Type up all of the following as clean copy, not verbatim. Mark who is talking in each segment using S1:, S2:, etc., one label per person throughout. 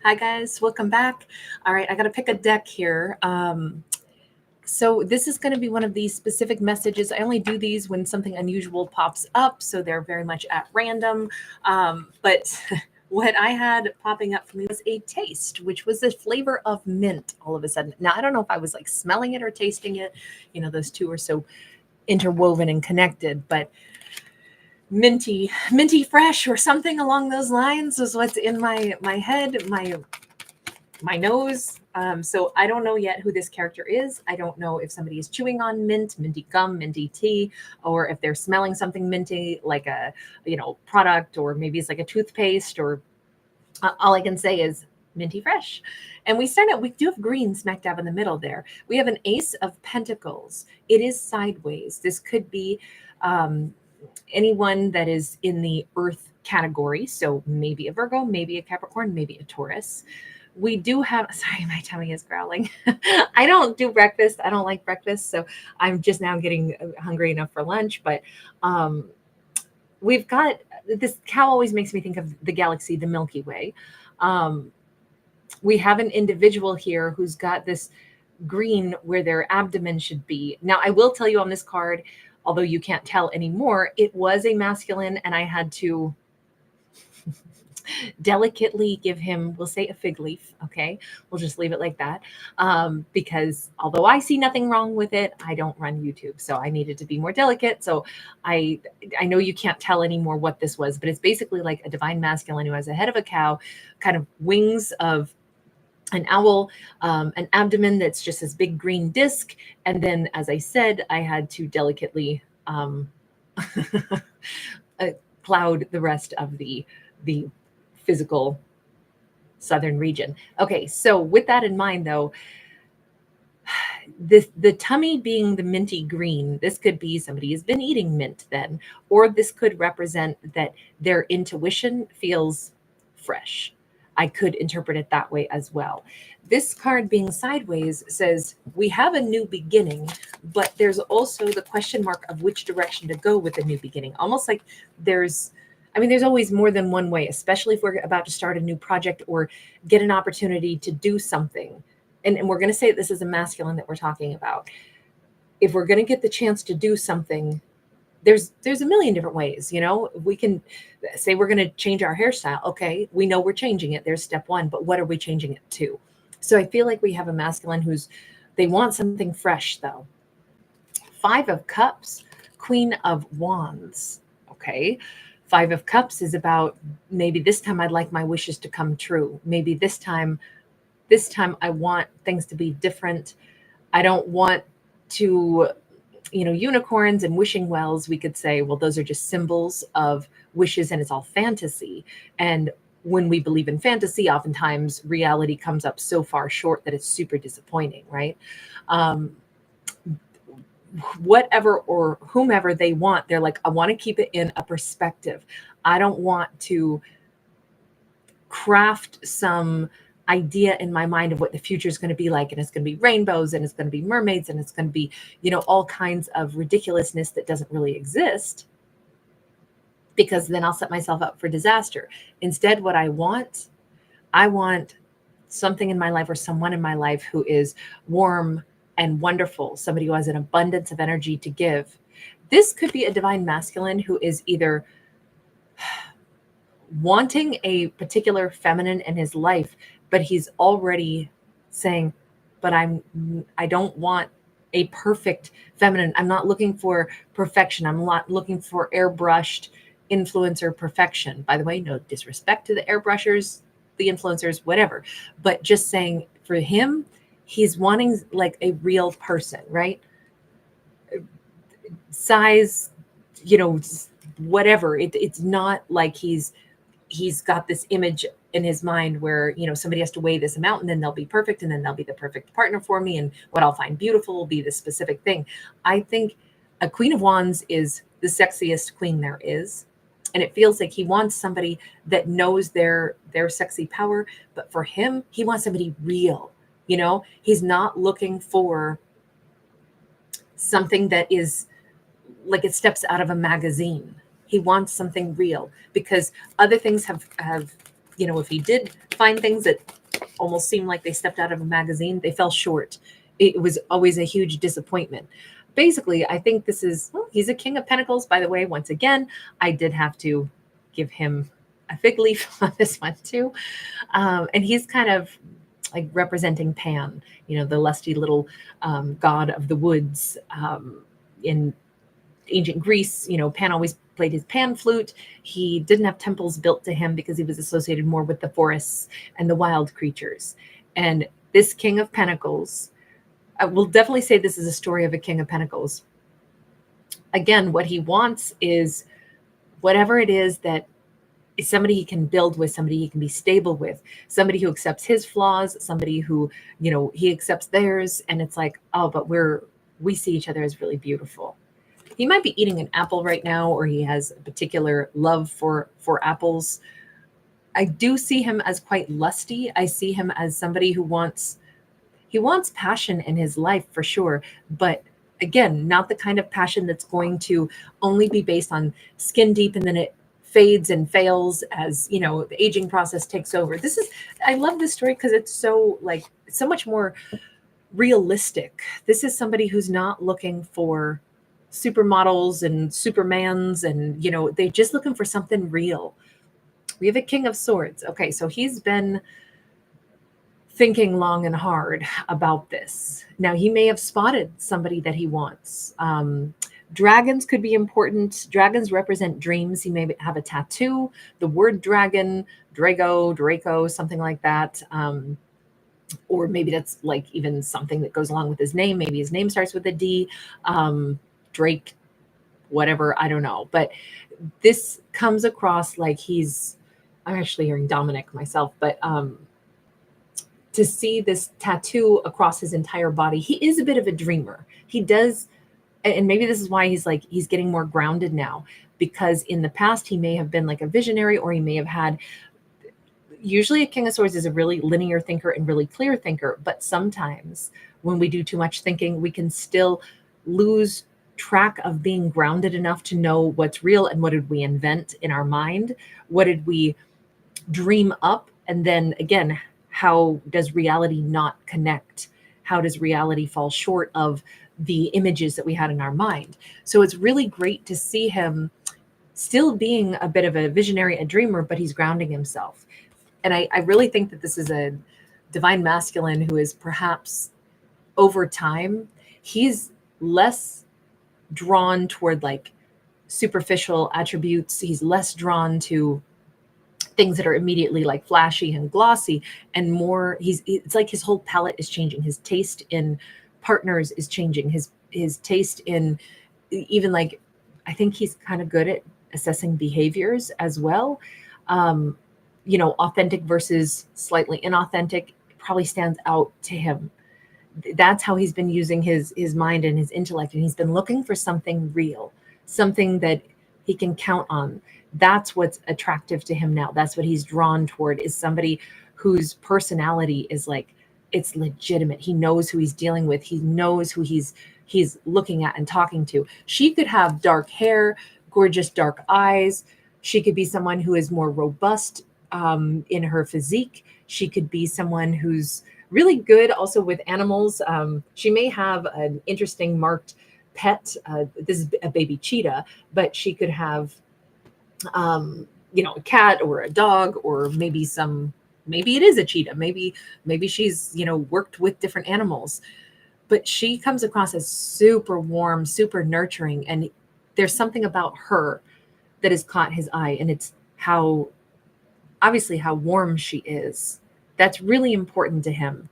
S1: Hi guys, welcome back. All right, I got to pick a deck here. So this is going to be one of these specific messages. I only do these when something unusual pops up, so they're very much at random. But what I had popping up for me was a taste, which was the flavor of mint all of a sudden. Now, I don't know if I was like smelling it or tasting it. You know, those two are so interwoven and connected, but minty fresh or something along those lines was what's in my head, my nose. So I don't know yet who this character is. I don't know if somebody is chewing on mint, minty gum, minty tea, or if they're smelling something minty, like a product, or maybe it's like a toothpaste. Or all I can say is minty fresh. And we start out. We do have green smack dab in the middle there. We have an Ace of Pentacles. It is sideways. This could be anyone that is in the Earth category. So maybe a Virgo, maybe a Capricorn, maybe a Taurus. We do have, sorry, my tummy is growling. I don't do breakfast. I don't like breakfast. So I'm just now getting hungry enough for lunch. But um, we've got this cow always makes me think of the galaxy, the Milky Way. Um, we have an individual here who's got this green where their abdomen should be. Now, I will tell you on this card, although you can't tell anymore, it was a masculine, and I had to delicately give him, we'll say, a fig leaf. Okay, we'll just leave it like that, because although I see nothing wrong with it, I don't run YouTube, so I needed to be more delicate. So I I know you can't tell anymore what this was, but it's basically like a divine masculine who has a head of a cow, kind of wings of an owl, an abdomen that's just this big green disc, and then, as I said, I had to delicately uh, cloud the rest of the physical southern region. Okay, so with that in mind, though, the tummy being the minty green, this could be somebody has been eating mint then, or this could represent that their intuition feels fresh. I could interpret it that way as well. This card being sideways says we have a new beginning, but there's also the question mark of which direction to go with a new beginning. Almost like there's, I mean, there's always more than one way, especially if we're about to start a new project or get an opportunity to do something. And we're going to say this is a masculine that we're talking about. If we're going to get the chance to do something, there's a million different ways. We can say we're going to change our hairstyle. Okay, we know we're changing it. There's step one, but what are we changing it to? So I feel like we have a masculine who's, they want something fresh though. Five of Cups, Queen of Wands. Okay, Five of Cups is about, maybe this time I'd like my wishes to come true. Maybe this time I want things to be different. I don't want to, unicorns and wishing wells, we could say, well, those are just symbols of wishes and it's all fantasy. And when we believe in fantasy, oftentimes reality comes up so far short that it's super disappointing, right? Um, Whatever or whomever they want, they're like, I want to keep it in a perspective. I don't want to craft some idea in my mind of what the future is going to be like, and it's going to be rainbows and it's going to be mermaids and it's going to be all kinds of ridiculousness that doesn't really exist, because then I'll set myself up for disaster. Instead, what I want something in my life or someone in my life who is warm and wonderful, somebody who has an abundance of energy to give. This could be a divine masculine who is either wanting a particular feminine in his life, but he's already saying, but I don't want a perfect feminine. I'm not looking for perfection. I'm not looking for airbrushed influencer perfection. By the way, no disrespect to the airbrushers, the influencers, whatever, but just saying for him, he's wanting like a real person, right? Size, you know, whatever. It's not like he's got this image in his mind where somebody has to weigh this amount and then they'll be perfect and then they'll be the perfect partner for me, and what I'll find beautiful will be this specific thing. I think a Queen of Wands is the sexiest queen there is, and it feels like he wants somebody that knows their sexy power, but for him, he wants somebody real. He's not looking for something that is like it steps out of a magazine. He wants something real, because other things have if he did find things that almost seemed like they stepped out of a magazine, they fell short. It was always a huge disappointment. Basically, I think this is, well, he's a King of Pentacles, by the way. Once again, I did have to give him a fig leaf on this one too. And he's kind of like representing Pan, the lusty little god of the woods. In ancient Greece, Pan always played his pan flute. He didn't have temples built to him because he was associated more with the forests and the wild creatures. And this King of Pentacles, I will definitely say this is a story of a King of Pentacles. Again, what he wants is whatever it is that is somebody he can build with, somebody he can be stable with, somebody who accepts his flaws, somebody who, he accepts theirs. And it's like, oh, but we see each other as really beautiful. He might be eating an apple right now, or he has a particular love for apples. I do see him as quite lusty. I see him as somebody who wants passion in his life for sure. But again, not the kind of passion that's going to only be based on skin deep and then it fades and fails as, the aging process takes over. I love this story because it's so much more realistic. This is somebody who's not looking for supermodels and supermans and, they're just looking for something real. We have a King of Swords. Okay, so he's been thinking long and hard about this. Now, he may have spotted somebody that he wants. Dragons could be important. Dragons represent dreams. He may have a tattoo, the word dragon, Draco, something like that. Or maybe that's like even something that goes along with his name. Maybe his name starts with a D, Drake, whatever, I don't know. But this comes across like I'm actually hearing Dominic myself, but to see this tattoo across his entire body, he is a bit of a dreamer. He does. And maybe this is why he's getting more grounded now, because in the past he may have been like a visionary, or he may have had, usually a King of Swords is a really linear thinker and really clear thinker. But sometimes when we do too much thinking, we can still lose track of being grounded enough to know what's real and what did we invent in our mind? What did we dream up? And then again, how does reality not connect? How does reality fall short of the images that we had in our mind? So it's really great to see him still being a bit of a visionary, a dreamer, but he's grounding himself. And I really think that this is a divine masculine who is perhaps over time, he's less drawn toward like superficial attributes. He's less drawn to things that are immediately like flashy and glossy, and more it's like his whole palette is changing. His taste in partners is changing. His taste in even like, I think he's kind of good at assessing behaviors as well. Authentic versus slightly inauthentic probably stands out to him. That's how he's been using his mind and his intellect, and he's been looking for something real, something that he can count on. That's what's attractive to him now. That's what he's drawn toward, is somebody whose personality is like, it's legitimate. He knows who he's dealing with. He knows who he's looking at and talking to. She could have dark hair, gorgeous dark eyes. She could be someone who is more robust in her physique. She could be someone who's really good also with animals. She may have an interesting marked pet. This is a baby cheetah, but she could have a cat or a dog, or maybe it is a cheetah. Maybe she's, worked with different animals, but she comes across as super warm, super nurturing. And there's something about her that has caught his eye. And it's obviously how warm she is. That's really important to him.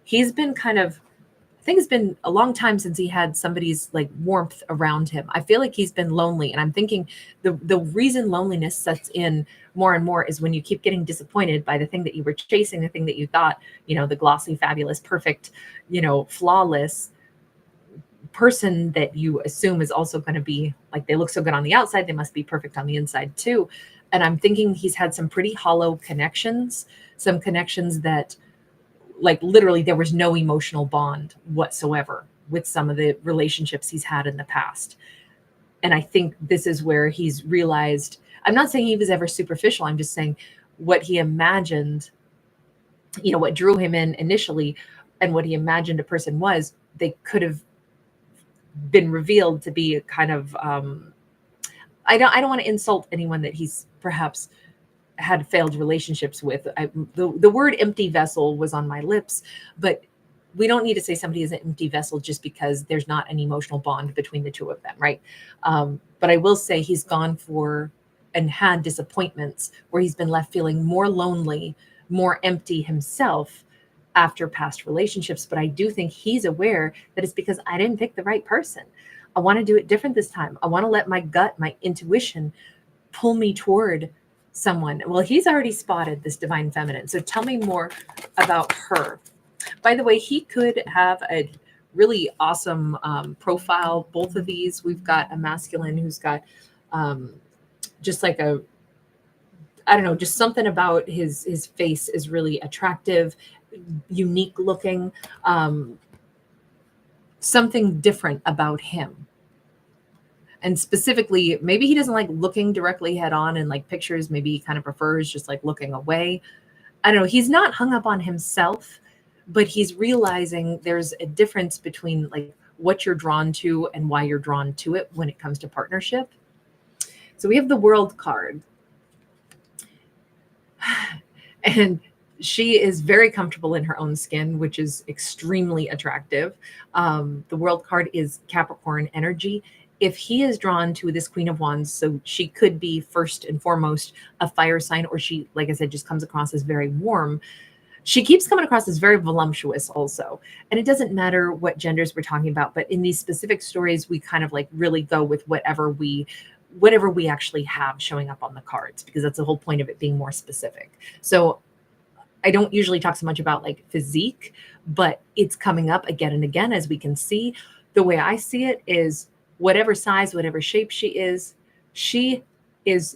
S1: He's been I think it's been a long time since he had somebody's like warmth around him. I feel like he's been lonely, and I'm thinking the reason loneliness sets in more and more is when you keep getting disappointed by the thing that you were chasing, the thing that you thought, the glossy, fabulous, perfect, flawless person that you assume is also going to be like, they look so good on the outside, they must be perfect on the inside too. And I'm thinking he's had some pretty hollow connections, some connections that like literally there was no emotional bond whatsoever with some of the relationships he's had in the past. And I think this is where he's realized, I'm not saying he was ever superficial. I'm just saying what he imagined, what drew him in initially and what he imagined a person was, they could have been revealed to be a kind of, I don't want to insult anyone that he's perhaps had failed relationships with. The word empty vessel was on my lips, but we don't need to say somebody is an empty vessel just because there's not an emotional bond between the two of them, right? But I will say he's gone for and had disappointments where he's been left feeling more lonely, more empty himself after past relationships. But I do think he's aware that it's because I didn't pick the right person. I want to do it different this time. I want to let my gut, my intuition pull me toward someone. Well, he's already spotted this divine feminine. So tell me more about her. By the way, he could have a really awesome profile. Both of these, we've got a masculine who's got just like a, I don't know, just something about his face is really attractive, unique looking, something different about him. And specifically, maybe he doesn't like looking directly head on in like pictures. Maybe he kind of prefers just like looking away. I don't know. He's not hung up on himself, but he's realizing there's a difference between like what you're drawn to and why you're drawn to it when it comes to partnership. So we have the World card. And she is very comfortable in her own skin, which is extremely attractive. The World card is Capricorn energy. If he is drawn to this Queen of Wands, so she could be first and foremost a fire sign, or she, like I said, just comes across as very warm. She keeps coming across as very voluptuous also. And it doesn't matter what genders we're talking about, but in these specific stories, we kind of like really go with whatever we actually have showing up on the cards, because that's the whole point of it being more specific. So I don't usually talk so much about like physique, but it's coming up again and again, as we can see. The way I see it is whatever size, whatever shape she is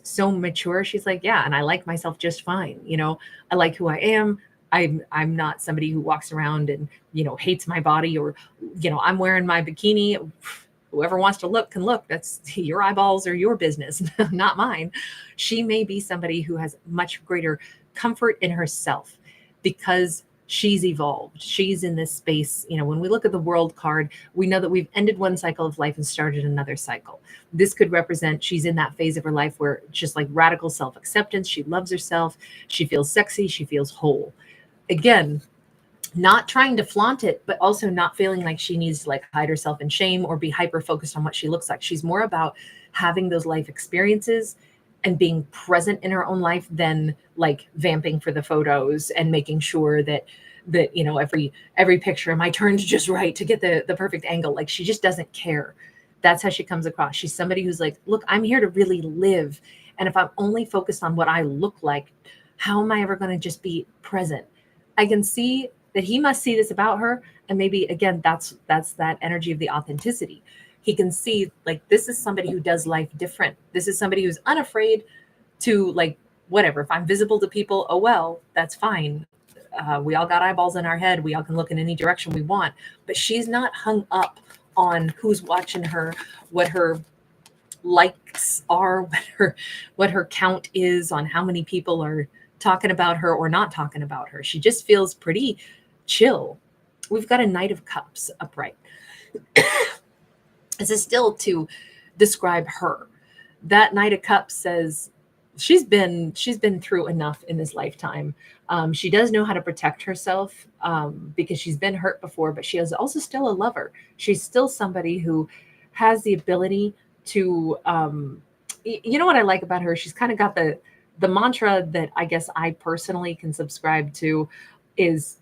S1: so mature. She's like, yeah, and I like myself just fine. I like who I am. I'm not somebody who walks around and, hates my body, or, I'm wearing my bikini. Whoever wants to look can look. That's your eyeballs or your business, not mine. She may be somebody who has much greater comfort in herself because she's evolved. She's in this space. When we look at the World card, we know that we've ended one cycle of life and started another cycle. This could represent she's in that phase of her life where it's just like radical self-acceptance. She loves herself. She feels sexy. She feels whole. Again, not trying to flaunt it, but also not feeling like she needs to like hide herself in shame or be hyper focused on what she looks like. She's more about having those life experiences and being present in her own life than like vamping for the photos and making sure that every picture, am I turned just right to get the perfect angle? Like, she just doesn't care. That's how she comes across. She's somebody who's like, look, I'm here to really live. And if I'm only focused on what I look like, how am I ever going to just be present? I can see that he must see this about her. And maybe, again, that's that energy of the authenticity. He can see like, this is somebody who does life different. This is somebody who's unafraid to like, whatever, if I'm visible to people, oh, well, that's fine. We all got eyeballs in our head. We all can look in any direction we want, but she's not hung up on who's watching her, what her likes are, what her count is on how many people are talking about her or not talking about her. She just feels pretty chill. We've got a Knight of Cups upright. This is still to describe her. That Knight of Cups says she's been through enough in this lifetime. She does know how to protect herself because she's been hurt before, but she is also still a lover. She's still somebody who has the ability to, you know what I like about her? She's kind of got the mantra that I guess I personally can subscribe to is,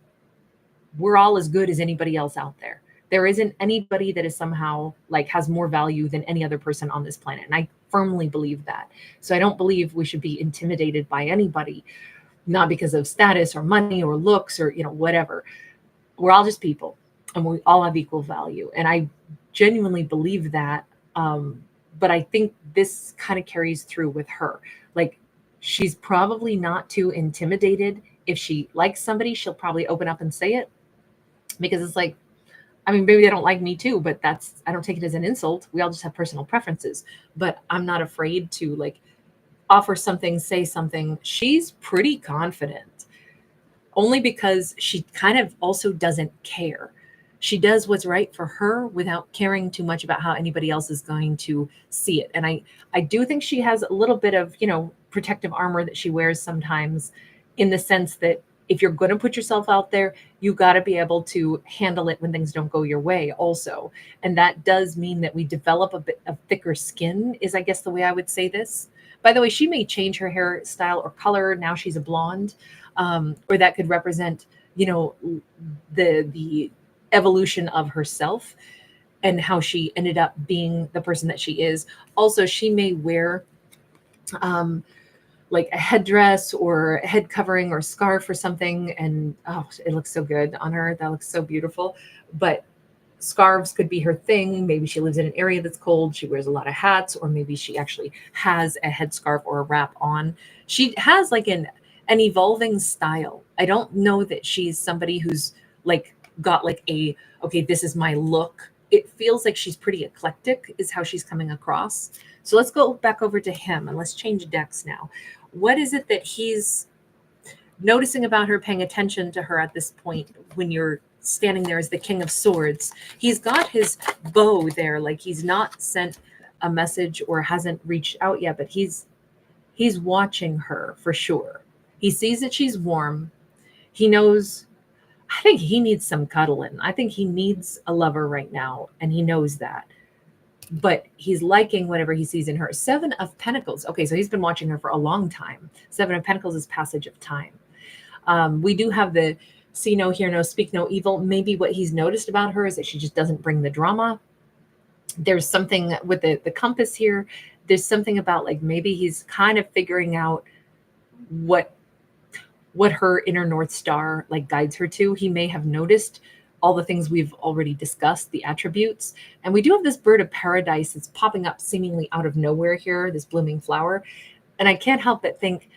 S1: we're all as good as anybody else out there. There isn't anybody that is somehow like has more value than any other person on this planet. And I firmly believe that. So I don't believe we should be intimidated by anybody, not because of status or money or looks or, whatever. We're all just people and we all have equal value. And I genuinely believe that. But I think this kind of carries through with her. Like, she's probably not too intimidated. If she likes somebody, she'll probably open up and say it, because it's like, I mean, maybe they don't like me too, but I don't take it as an insult. We all just have personal preferences, but I'm not afraid to like offer something, say something, she's pretty confident, only because she kind of also doesn't care. She does what's right for her without caring too much about how anybody else is going to see it. And I do think she has a little bit of, protective armor that she wears sometimes, in the sense that if you're going to put yourself out there, you got to be able to handle it when things don't go your way also. And that does mean that we develop a bit of thicker skin, is I guess the way I would say this. By the way, she may change her hairstyle or color. Now she's a blonde, or that could represent, the evolution of herself and how she ended up being the person that she is. Also, she may wear like a headdress or a head covering or scarf or something, and oh, it looks so good on her. That looks so beautiful. But scarves could be her thing. Maybe she lives in an area that's cold. She wears a lot of hats, or maybe she actually has a headscarf or a wrap on. She has like an evolving style. I don't know that she's somebody who's like got like okay, this is my look. It feels like she's pretty eclectic, is how she's coming across. So let's go back over to him and let's change decks now. What is it that he's noticing about her, paying attention to her at this point when you're standing there as the King of Swords? He's got his bow there, like he's not sent a message or hasn't reached out yet, but he's watching her for sure. He sees that she's warm. He knows, I think he needs some cuddling. I think he needs a lover right now, and he knows that. But he's liking whatever he sees in her. 7 of Pentacles. Okay, so he's been watching her for a long time. 7 of Pentacles is passage of time. We do have the see no, hear no, speak no evil. Maybe what he's noticed about her is that she just doesn't bring the drama. There's something with the compass here. There's something about like maybe he's kind of figuring out what her inner North Star like guides her to. He may have noticed all the things we've already discussed, the attributes. And we do have this bird of paradise that's popping up seemingly out of nowhere here, this blooming flower. And I can't help but think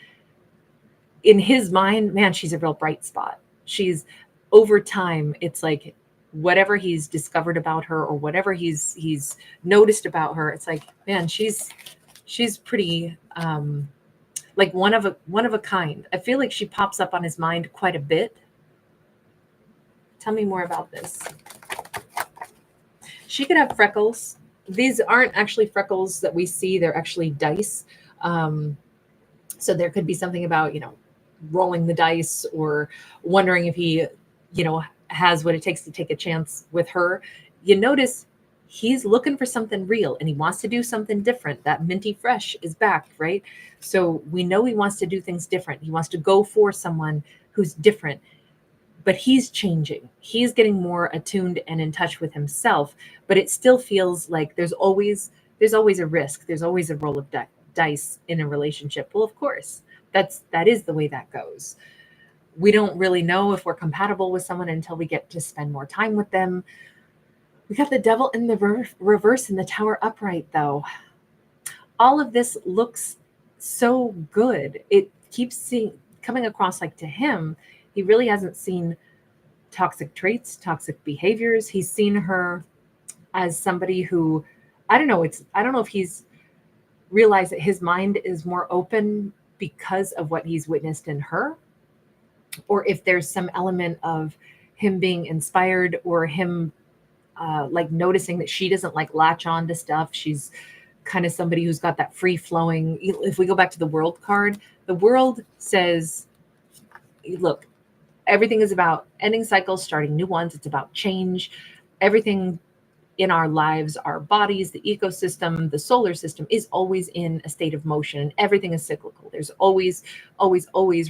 S1: in his mind, man, she's a real bright spot. She's, over time, it's like whatever he's discovered about her or whatever he's noticed about her, it's like, man, she's pretty like one of a kind. I feel like she pops up on his mind quite a bit. Tell me more about this. She could have freckles. These aren't actually freckles that we see. They're actually dice. So there could be something about, rolling the dice or wondering if he, has what it takes to take a chance with her. You notice he's looking for something real and he wants to do something different. That minty fresh is back, right? So we know he wants to do things different. He wants to go for someone who's different. But he's changing. He's getting more attuned and in touch with himself. But it still feels like there's always a risk. There's always a roll of dice in a relationship. Well, of course, that is the way that goes. We don't really know if we're compatible with someone until we get to spend more time with them. We got the Devil in the reverse and the Tower upright, though. All of this looks so good. It keeps coming across like to him, he really hasn't seen toxic traits, toxic behaviors. He's seen her as somebody who, I don't know if he's realized that his mind is more open because of what he's witnessed in her, or if there's some element of him being inspired or him like noticing that she doesn't like latch on to stuff. She's kind of somebody who's got that free flowing. If we go back to the World card, the World says, look, everything is about ending cycles, starting new ones. It's about change. Everything in our lives, our bodies, the ecosystem, the solar system is always in a state of motion, and everything is cyclical. There's always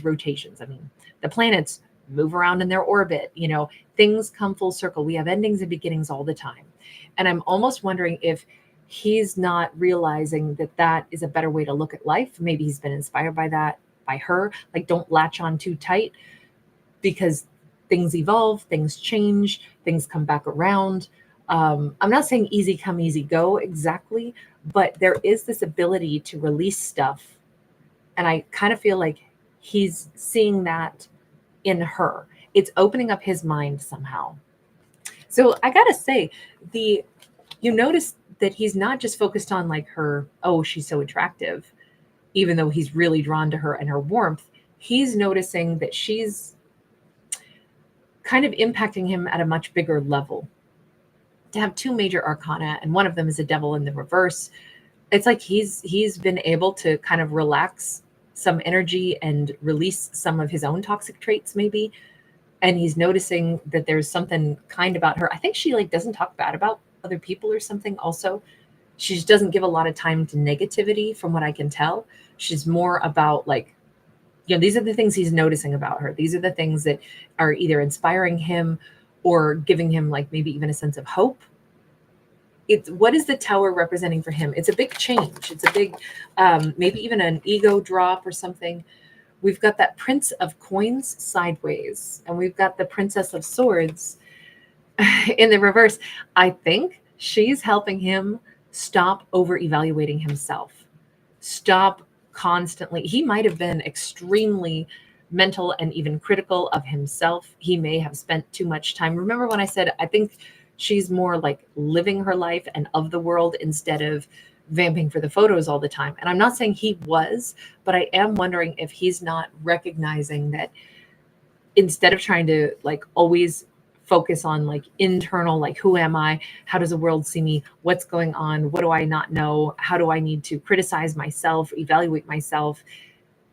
S1: rotations. I mean, the planets move around in their orbit. Things come full circle. We have endings and beginnings all the time. And I'm almost wondering if he's not realizing that is a better way to look at life. Maybe he's been inspired by that, by her. Like, don't latch on too tight, because things evolve, things change, things come back around. I'm not saying easy come, easy go exactly, but there is this ability to release stuff. And I kind of feel like he's seeing that in her. It's opening up his mind somehow. So I got to say, you notice that he's not just focused on like her, oh, she's so attractive. even though he's really drawn to her and her warmth, he's noticing that she's kind of impacting him at a much bigger level. To have two major arcana, and one of them is a devil in the reverse, it's like he's been able to kind of relax some energy and release some of his own toxic traits, maybe. And he's noticing that there's something kind about her. I think she like doesn't talk bad about other people or something. Also, she just doesn't give a lot of time to negativity, from what I can tell. She's more about like, these are the things he's noticing about her. These are the things that are either inspiring him or giving him like maybe even a sense of hope. It's, what is the Tower representing for him? It's a big change. It's a big, maybe even an ego drop or something. We've got that Prince of Coins sideways, and we've got the Princess of Swords in the reverse. I think she's helping him stop over evaluating himself. Stop constantly. He might have been extremely mental and even critical of himself. He may have spent too much time. Remember when I said, I think she's more like living her life and of the world instead of vamping for the photos all the time. And I'm not saying he was, but I am wondering if he's not recognizing that instead of trying to like always focus on like internal, like, who am I? How does the world see me? What's going on? What do I not know? How do I need to criticize myself, evaluate myself?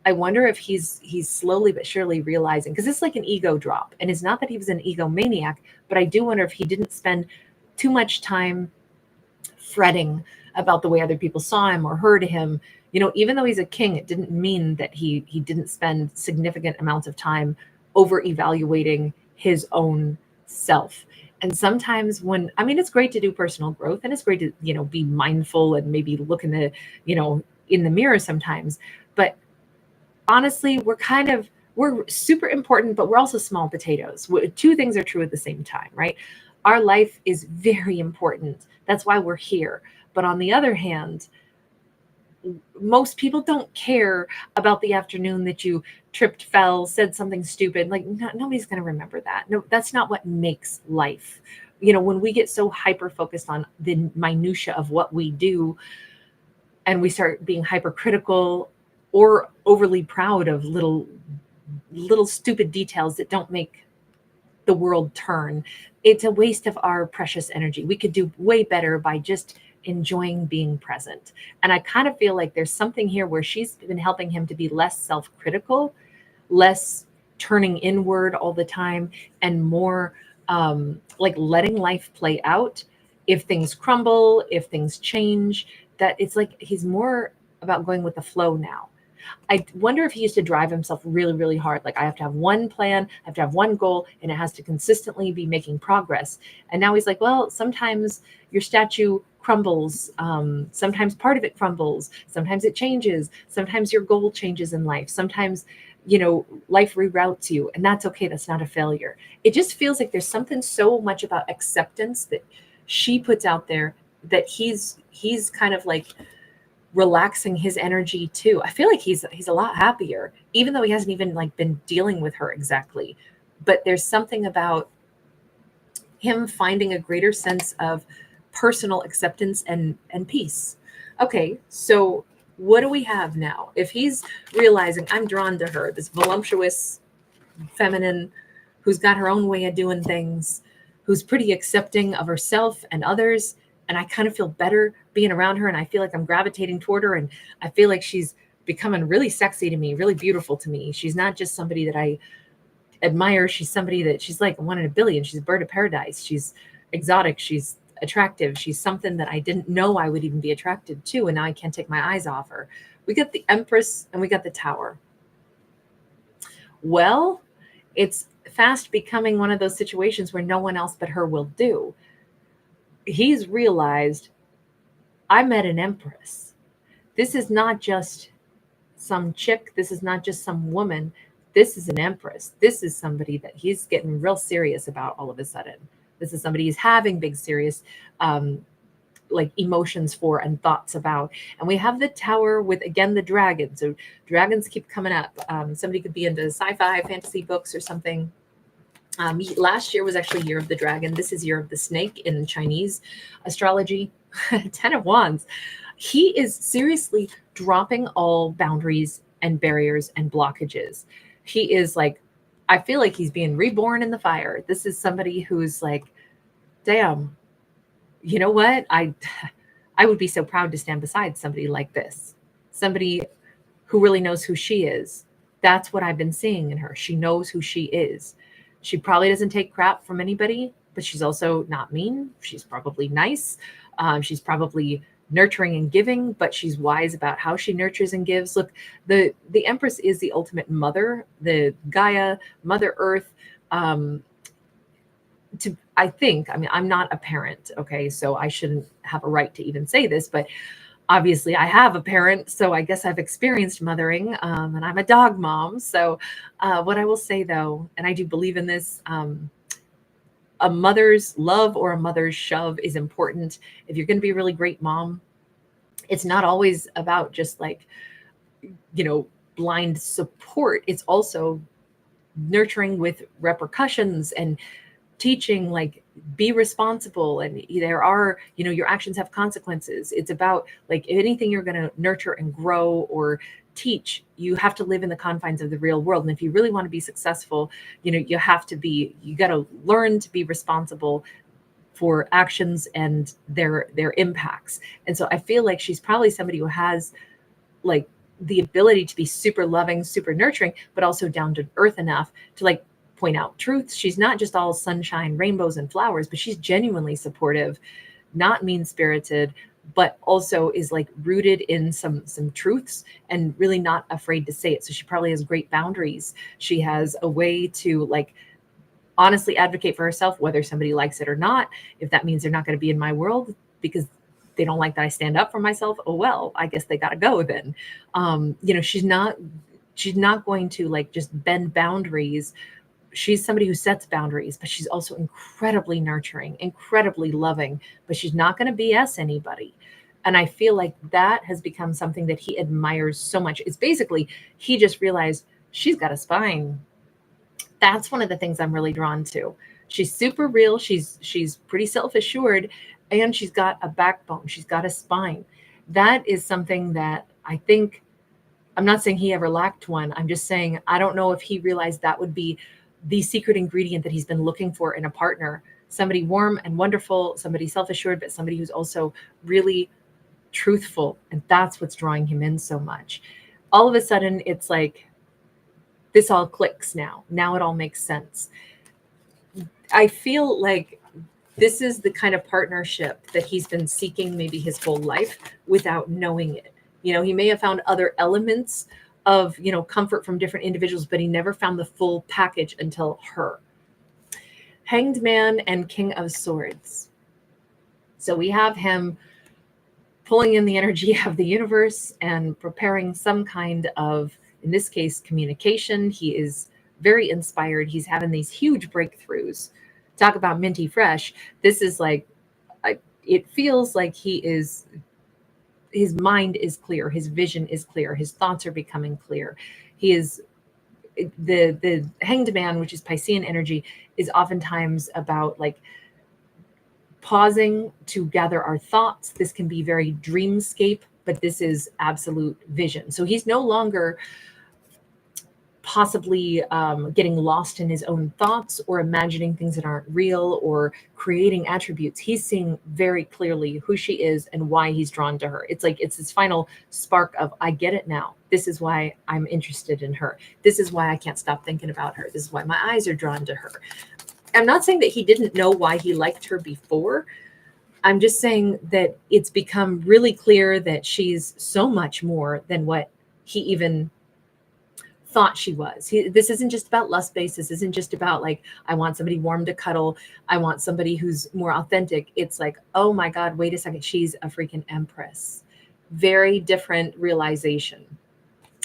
S1: I wonder if he's slowly but surely realizing, because it's like an ego drop. And it's not that he was an egomaniac, but I do wonder if he didn't spend too much time fretting about the way other people saw him or heard him. Even though he's a king, it didn't mean that he didn't spend significant amounts of time over evaluating his own self. And sometimes it's great to do personal growth, and it's great to, be mindful and maybe look in the, in the mirror sometimes. But honestly, we're super important, but we're also small potatoes. Two things are true at the same time, right? Our life is very important. That's why we're here. But on the other hand, most people don't care about the afternoon that you tripped, fell, said something stupid. Like, nobody's going to remember that. No, that's not what makes life. When we get so hyper focused on the minutia of what we do, and we start being hypercritical or overly proud of little stupid details that don't make the world turn, it's a waste of our precious energy. We could do way better by just enjoying being present. And I kind of feel like there's something here where she's been helping him to be less self-critical, less turning inward all the time, and more like letting life play out. If things crumble, if things change, that it's like he's more about going with the flow now. I wonder if he used to drive himself really, really hard. Like, I have to have one plan, I have to have one goal, and it has to consistently be making progress. And now he's like, well, sometimes your statue crumbles. Sometimes part of it crumbles. Sometimes it changes. Sometimes your goal changes in life. Sometimes, life reroutes you, and that's okay. That's not a failure. It just feels like there's something so much about acceptance that she puts out there that he's kind of like relaxing his energy too. I feel like he's a lot happier, even though he hasn't even like been dealing with her exactly. But there's something about him finding a greater sense of personal acceptance and peace. Okay, so what do we have now? If he's realizing, I'm drawn to her, this voluptuous feminine who's got her own way of doing things, who's pretty accepting of herself and others, and I kind of feel better being around her, and I feel like I'm gravitating toward her, and I feel like she's becoming really sexy to me, really beautiful to me. She's not just somebody that I admire. She's somebody that she's like one in a billion. She's a bird of paradise. She's exotic. She's attractive. She's something that I didn't know I would even be attracted to, and now I can't take my eyes off her. We got the Empress and we got the Tower. Well, it's fast becoming one of those situations where no one else but her will do. He's realized, I met an empress. This is not just some chick. This is not just some woman. This is an empress. This is somebody that he's getting real serious about all of a sudden. This is somebody he's having big, serious like emotions for and thoughts about. And we have the Tower with, again, the dragon. So dragons keep coming up. Somebody could be into sci-fi, fantasy books or something. Last year was actually Year of the Dragon. This is Year of the Snake in Chinese astrology. 10 of Wands. He is seriously dropping all boundaries and barriers and blockages. He is like, I feel like he's being reborn in the fire. This is somebody who's like, damn, you know what? I would be so proud to stand beside somebody like this. Somebody who really knows who she is. That's what I've been seeing in her. She knows who she is. She probably doesn't take crap from anybody, but she's also not mean. She's probably nice. She's probably nurturing and giving, but she's wise about how she nurtures and gives. Look, the Empress is the ultimate mother, the Gaia, Mother Earth. I think, I mean, I'm not a parent, okay, so I shouldn't have a right to even say this, but obviously I have a parent, so I guess I've experienced mothering, and I'm a dog mom. So what I will say though, and I do believe in this, a mother's love or a mother's shove is important. If you're going to be a really great mom, it's not always about just like, blind support. It's also nurturing with repercussions and teaching, like, be responsible, and there are, your actions have consequences. It's about, like, if anything you're going to nurture and grow or teach, you have to live in the confines of the real world. And if you really want to be successful, you got to learn to be responsible for actions and their impacts. And so I feel like she's probably somebody who has, like, the ability to be super loving, super nurturing, but also down to earth enough to, like, point out truths. She's not just all sunshine, rainbows, and flowers, but she's genuinely supportive, not mean-spirited, but also is, like, rooted in some truths and really not afraid to say it. So she probably has great boundaries. She has a way to, like, honestly advocate for herself, whether somebody likes it or not. If that means they're not going to be in my world because they don't like that I stand up for myself, oh well, I guess they got to go then. She's not going to, like, just bend boundaries. She's somebody who sets boundaries, but she's also incredibly nurturing, incredibly loving, but she's not going to BS anybody. And I feel like that has become something that he admires so much. It's basically, he just realized she's got a spine. That's one of the things I'm really drawn to. She's super real. She's pretty self-assured, and she's got a backbone. She's got a spine. That is something that I think, I'm not saying he ever lacked one. I'm just saying, I don't know if he realized that would be the secret ingredient that he's been looking for in a partner. Somebody warm and wonderful, somebody self-assured, but somebody who's also really truthful. And that's what's drawing him in so much. All of a sudden, it's like, this all clicks now. Now it all makes sense. I feel like this is the kind of partnership that he's been seeking maybe his whole life without knowing it. He may have found other elements of, comfort from different individuals, but he never found the full package until her. Hanged Man and King of Swords. So we have him pulling in the energy of the universe and preparing some kind of, in this case, communication. He is very inspired. He's having these huge breakthroughs. Talk about minty fresh. This is like, it feels like his mind is clear. His vision is clear. His thoughts are becoming clear. He is, the Hanged Man, which is Piscean energy, is oftentimes about, like, pausing to gather our thoughts. This can be very dreamscape, but this is absolute vision. So he's no longer possibly getting lost in his own thoughts or imagining things that aren't real or creating attributes. He's seeing very clearly who she is and why he's drawn to her. It's like, it's this final spark of, I get it now. This is why I'm interested in her. This is why I can't stop thinking about her. This is why my eyes are drawn to her. I'm not saying that he didn't know why he liked her before. I'm just saying that it's become really clear that she's so much more than what he even thought she was. This isn't just about lust-based. This isn't just about, like, I want somebody warm to cuddle. I want somebody who's more authentic. It's like, oh my God, wait a second. She's a freaking empress. Very different realization.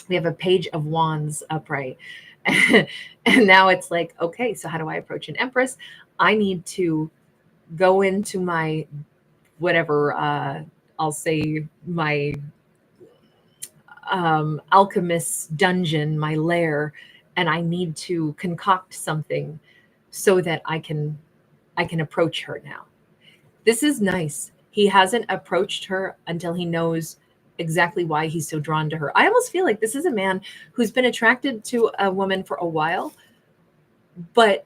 S1: We have a Page of Wands upright. And now it's like, okay, so how do I approach an empress? I need to go into my, whatever, I'll say my alchemist's dungeon, my lair, and I need to concoct something so that I can approach her now. This is nice. He hasn't approached her until he knows exactly why he's so drawn to her. I almost feel like this is a man who's been attracted to a woman for a while, but,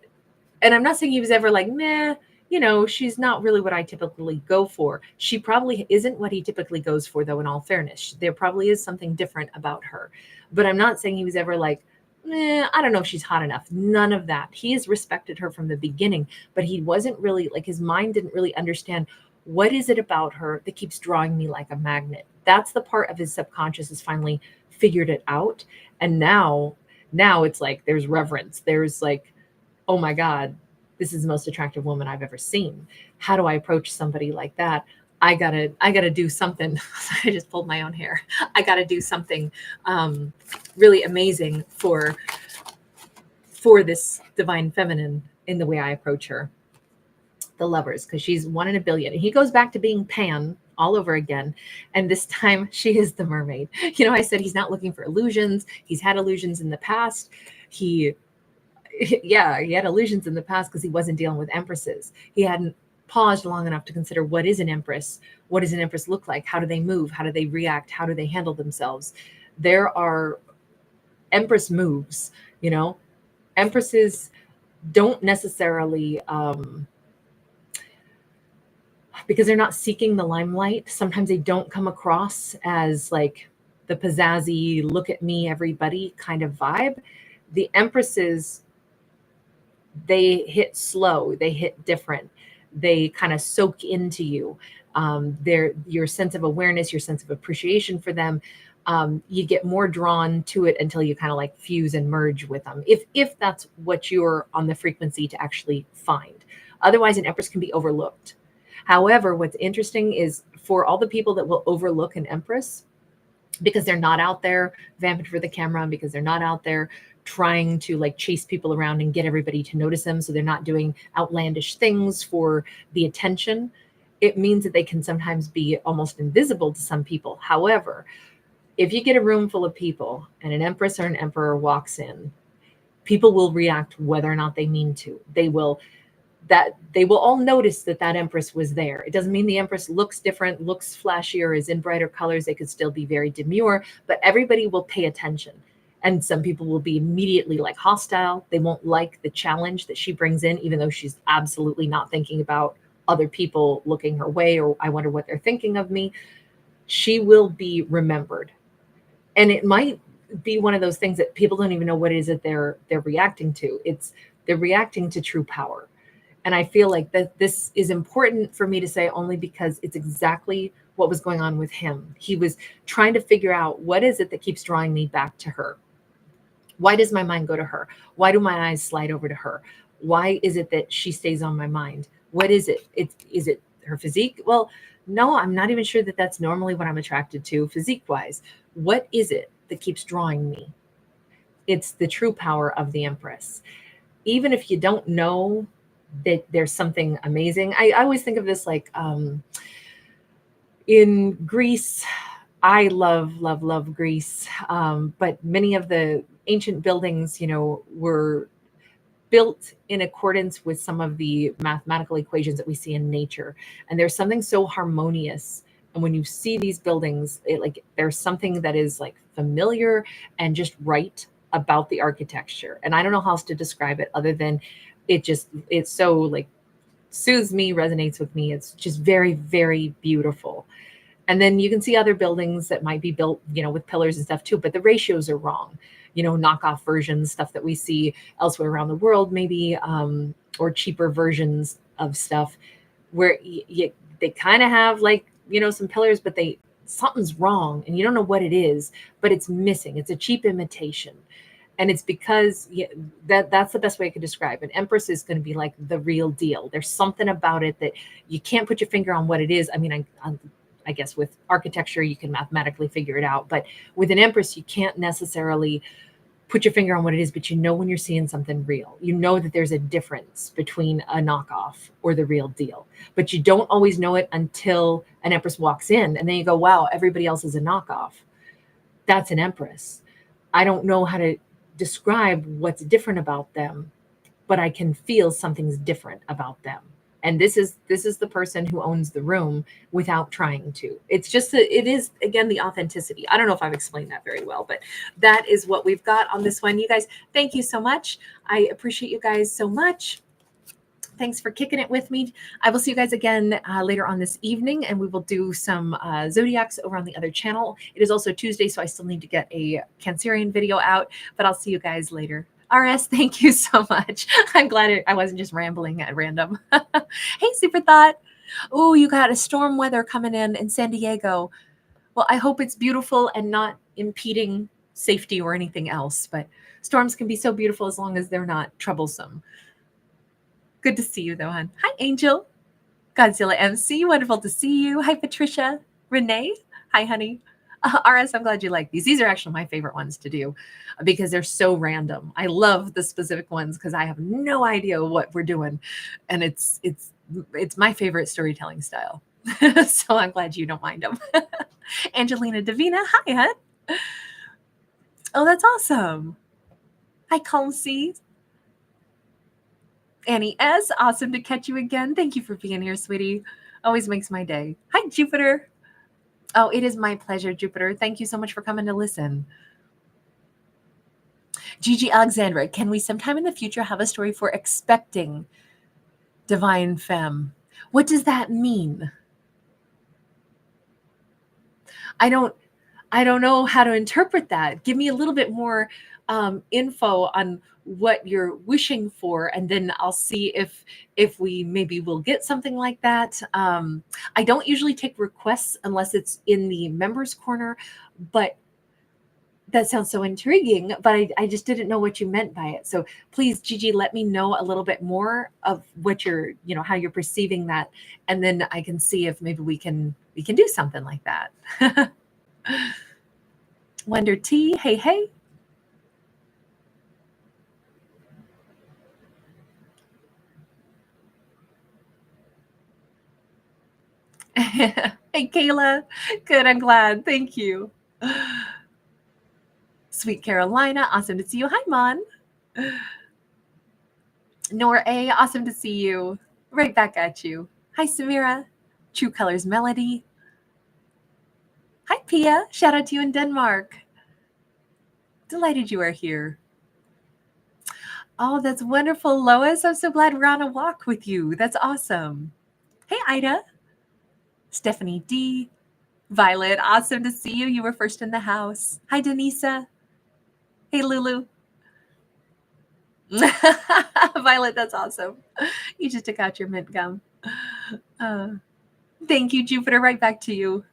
S1: and I'm not saying he was ever like, meh, you know, she's not really what I typically go for. She probably isn't what he typically goes for, though, in all fairness. There probably is something different about her. But I'm not saying he was ever like, I don't know if she's hot enough. None of that. He has respected her from the beginning, but he wasn't really like, his mind didn't really understand what is it about her that keeps drawing me like a magnet. That's the part of his subconscious has finally figured it out. And now it's like there's reverence. There's like, oh my God, this is the most attractive woman I've ever seen. How do I approach somebody like that? I gotta do something. I just pulled my own hair. I gotta do something really amazing for this divine feminine in the way I approach her. The Lovers, because she's 1 in a billion. And he goes back to being Pan all over again. And this time she is the mermaid. You know, I said he's not looking for illusions. He's had illusions in the past. He had illusions in the past because he wasn't dealing with empresses. He hadn't paused long enough to consider what is an empress? What does an empress look like? How do they move? How do they react? How do they handle themselves? There are empress moves, you know, empresses don't necessarily, because they're not seeking the limelight. Sometimes they don't come across as like the pizzazzy, look at me, everybody kind of vibe. The empresses, they hit slow, they hit different, they kind of soak into you. Your sense of awareness, your sense of appreciation for them, you get more drawn to it until you kind of like fuse and merge with them, if that's what you're on the frequency to actually find. Otherwise, an empress can be overlooked. However, what's interesting is for all the people that will overlook an empress because they're not out there vamping for the camera, because they're not out there trying to like chase people around and get everybody to notice them, so they're not doing outlandish things for the attention, it means that they can sometimes be almost invisible to some people. However, if you get a room full of people and an empress or an emperor walks in, people will react whether or not they mean to. They will all notice that empress was there. It doesn't mean the empress looks different, looks flashier, is in brighter colors. They could still be very demure, but everybody will pay attention. And some people will be immediately like hostile. They won't like the challenge that she brings in, even though she's absolutely not thinking about other people looking her way, or I wonder what they're thinking of me. She will be remembered. And it might be one of those things that people don't even know what it is that they're reacting to. They're reacting to true power. And I feel like that this is important for me to say only because it's exactly what was going on with him. He was trying to figure out, what is it that keeps drawing me back to her? Why does my mind go to her? Why do my eyes slide over to her? Why is it that she stays on my mind? What is it? Is it her physique? Well, no, I'm not even sure that that's normally what I'm attracted to physique wise. What is it that keeps drawing me? It's the true power of the Empress. Even if you don't know that there's something amazing, I always think of this like in Greece. I love Greece, but many of the ancient buildings, were built in accordance with some of the mathematical equations that we see in nature. And there's something so harmonious. And when you see these buildings, there's something that is like familiar and just right about the architecture. And I don't know how else to describe it other than it's so like soothes me, resonates with me. It's just very, very beautiful. And then you can see other buildings that might be built, with pillars and stuff too, but the ratios are wrong. Knockoff versions, stuff that we see elsewhere around the world, maybe, or cheaper versions of stuff where they kind of have some pillars, but something's wrong and you don't know what it is, but it's missing. It's a cheap imitation. And it's because that's the best way I could describe it. Empress is going to be like the real deal. There's something about it that you can't put your finger on what it is. I mean, I guess with architecture, you can mathematically figure it out. But with an Empress, you can't necessarily put your finger on what it is, but when you're seeing something real, that there's a difference between a knockoff or the real deal. But you don't always know it until an Empress walks in. And then you go, wow, everybody else is a knockoff. That's an Empress. I don't know how to describe what's different about them, but I can feel something's different about them. And this is the person who owns the room without trying to. It's just it is, again, the authenticity. I don't know if I've explained that very well, but that is what we've got on this one. You guys, thank you so much. I appreciate you guys so much. Thanks for kicking it with me. I will see you guys again later on this evening, and we will do some zodiacs over on the other channel. It is also Tuesday, so I still need to get a Cancerian video out, but I'll see you guys later. RS, thank you so much. I'm glad I wasn't just rambling at random. Hey, Super Thought. Oh, you got a storm weather coming in San Diego. Well, I hope it's beautiful and not impeding safety or anything else, but storms can be so beautiful as long as they're not troublesome. Good to see you, though, hon. Hi, Angel. Godzilla MC, wonderful to see you. Hi, Patricia. Renee. Hi, honey. RS, I'm glad you like these. These are actually my favorite ones to do because they're so random. I love the specific ones because I have no idea what we're doing, and it's my favorite storytelling style. So I'm glad you don't mind them. Angelina Davina. Hi, hon. Oh, that's awesome. Hi, Concy. Annie S., awesome to catch you again. Thank you for being here, sweetie. Always makes my day. Hi, Jupiter. Oh, it is my pleasure, Jupiter. Thank you so much for coming to listen. Gigi Alexandra, can we sometime in the future have a story for expecting divine femme? What does that mean? I don't know how to interpret that. Give me a little bit more info on what you're wishing for, and then I'll see if we maybe will get something like that. I don't usually take requests unless it's in the members corner, but that sounds so intriguing, but I just didn't know what you meant by it. So please, Gigi, let me know a little bit more of what you're, how you're perceiving that, and then I can see if maybe we can do something like that. Wonder T, hey, hey. Hey, Kayla. Good, I'm glad. Thank you. Sweet Carolina, awesome to see you. Hi, Mon. Nora A, awesome to see you. Right back at you. Hi, Samira. True Colors Melody. Hi, Pia. Shout out to you in Denmark. Delighted you are here. Oh, that's wonderful, Lois. I'm so glad we're on a walk with you. That's awesome. Hey, Ida. Stephanie D. Violet, awesome to see you. You were first in the house. Hi, Denisa. Hey, Lulu. Violet, that's awesome. You just took out your mint gum. Thank you, Jupiter. Right back to you.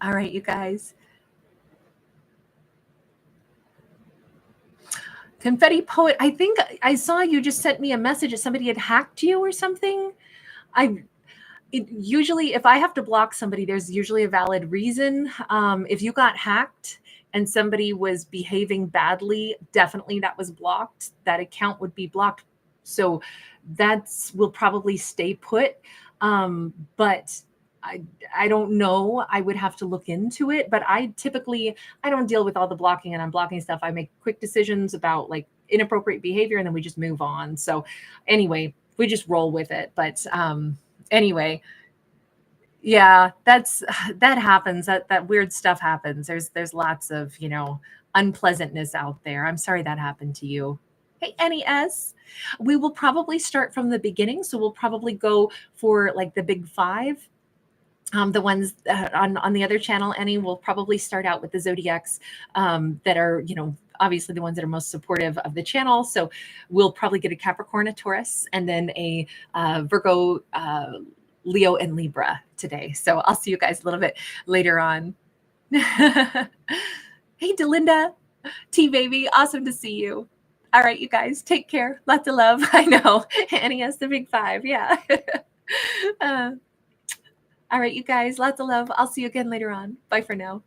S1: All right, you guys. Confetti Poet, I think I saw you just sent me a message that somebody had hacked you or something. Usually, if I have to block somebody, there's usually a valid reason. If you got hacked and somebody was behaving badly, definitely that was blocked. That account would be blocked. So will probably stay put. But I don't know. I would have to look into it. But I don't deal with all the blocking and unblocking stuff. I make quick decisions about like inappropriate behavior, and then we just move on. So anyway, we just roll with it. But anyway, yeah, that happens. That weird stuff happens. There's lots of, unpleasantness out there. I'm sorry that happened to you. Hey, NES. We will probably start from the beginning. So we'll probably go for like the big five. The ones on the other channel, Annie, will probably start out with the zodiacs that are, obviously the ones that are most supportive of the channel. So we'll probably get a Capricorn, a Taurus, and then a Virgo, Leo, and Libra today. So I'll see you guys a little bit later on. Hey, Delinda, T-Baby, awesome to see you. All right, you guys, take care. Lots of love. I know. Annie has the big five. Yeah. All right, you guys, lots of love. I'll see you again later on. Bye for now.